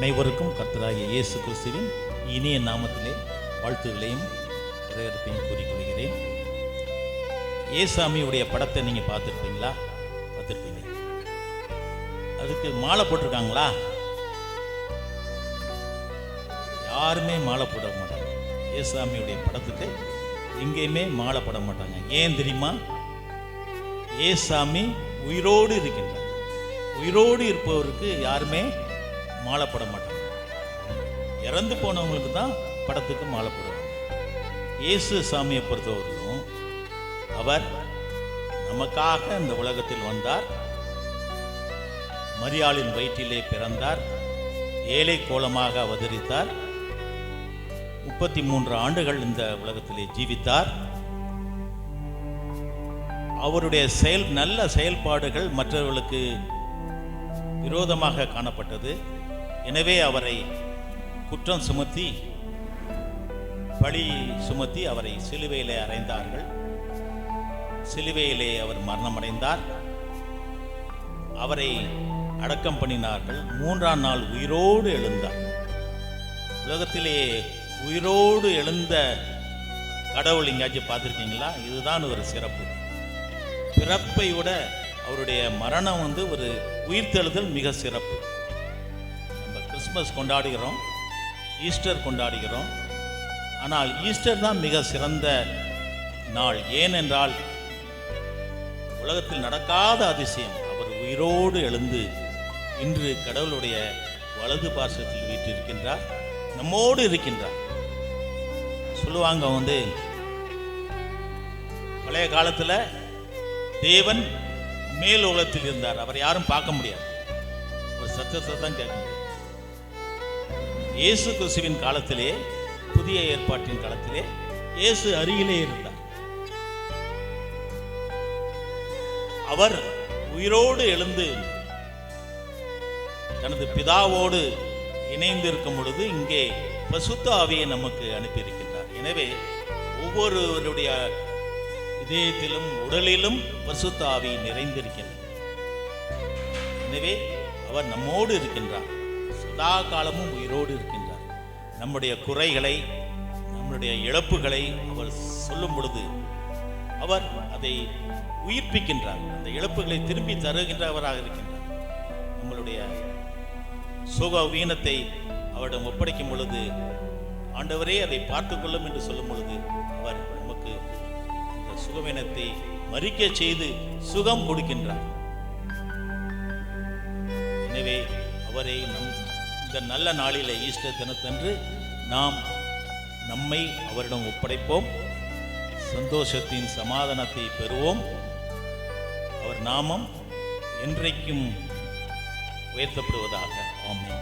அனைவருக்கும் கர்த்தராகிய இயேசு கிறிஸ்துவின் இனிய நாமத்திலே வாழ்த்துகளையும் வரவேற்பையும் கூறிக்கொள்கிறேன். ஏசாமியுடைய படத்தை நீங்கள் பார்த்துருப்பீங்களா? பார்த்துருப்பீங்க. அதுக்கு மாலை போட்டிருக்காங்களா? யாருமே மாலை போட மாட்டாங்க. ஏசாமியுடைய படத்துக்கு எங்கேயுமே மாலை போட மாட்டாங்க. ஏன் தெரியுமா? ஏசாமி உயிரோடு இருக்கின்றார். உயிரோடு இருப்பவருக்கு யாருமே மாலை போட மாட்டாங்க. இறந்து போனவங்களுக்கு தான் படத்துக்கு மாலை போடுவாங்க. இயேசு சாமியை பொறுத்தவரைக்கும் அவர் நமக்காக இந்த உலகத்தில் வந்தார். மரியாளின் வயிற்றிலே பிறந்தார். ஏழை கோலமாக அவதரித்தார். 33 ஆண்டுகள் இந்த உலகத்திலே ஜீவித்தார். அவருடைய நல்ல செயல்பாடுகள் மற்றவர்களுக்கு விரோதமாக காணப்பட்டது. எனவே அவரை குற்றம் சுமத்தி பழி சுமத்தி அவரை சிலுவையிலே அறைந்தார்கள். சிலுவையிலே அவர் மரணமடைந்தார். அவரை அடக்கம் பண்ணினார்கள். 3ஆம் நாள் உயிரோடு எழுந்தார். உலகத்திலே உயிரோடு எழுந்த கடவுள் எங்கேயாச்சும் பார்த்துருக்கீங்களா? இதுதான் ஒரு சிறப்பு. பிறப்பை விட அவருடைய மரணம் ஒரு உயிர்த்தெழுதல் மிக சிறப்பு. நம்ம கிறிஸ்மஸ் கொண்டாடுகிறோம், ஈஸ்டர் கொண்டாடுகிறோம். ஆனால் ஈஸ்டர் தான் மிக சிறந்த நாள். ஏனென்றால் உலகத்தில் நடக்காத அதிசயம். அவர் உயிரோடு எழுந்து இன்று கடவுளுடைய வலது பார்சத்தில் வீற்றிருக்கின்றார், நம்மோடு இருக்கின்றார். சொல்லுவாங்க பழைய காலத்தில் தேவன் மேல் உலகத்தில் இருந்தார், அவர் யாரும் பார்க்க முடியாது, ஒரு சத்தத்தை தான் கேட்க முடியும். இயேசு கிறிஸ்துவின் காலத்திலே, புதிய ஏற்பாட்டின் காலத்திலே இயேசு அருகிலே இருந்தார். அவர் உயிரோடு எழுந்து தனது பிதாவோடு இணைந்திருக்கும் பொழுது இங்கே பரிசுத்த ஆவியை நமக்கு அனுப்பியிருக்கின்றார். எனவே ஒவ்வொருவருடைய இதயத்திலும் உடலிலும் பரிசுத்த ஆவி நிறைந்திருக்கின்றது. எனவே அவர் நம்மோடு இருக்கின்றார், சதா காலமும் உயிரோடு இருக்கின்றார். நம்முடைய குறைகளை, நம்முடைய இழப்புகளை அவர் சொல்லும் பொழுது அவர் அதை உயிர்ப்பிக்கின்றார். அந்த இழப்புகளை திரும்பி தருகின்றவராக இருக்கின்றார். நம்மளுடைய சுக வீனத்தை அவரிடம் ஒப்படைக்கும் பொழுது ஆண்டவரே அதை பார்த்துக் கொள்ளும் என்று சொல்லும் பொழுது அவர் நமக்கு அந்த சுகவீனத்தை மறிக்க செய்து சுகம் கொடுக்கின்றார். எனவே அவரை இந்த நல்ல நாளிலே, ஈஸ்டர் தினத்தன்று நாம் நம்மை அவரிடம் ஒப்படைப்போம். சந்தோஷத்தின் சமாதானத்தை பெறுவோம். அவர் நாமம் என்றைக்கும் உயர்த்தப்படுவதாக. ஆமென்.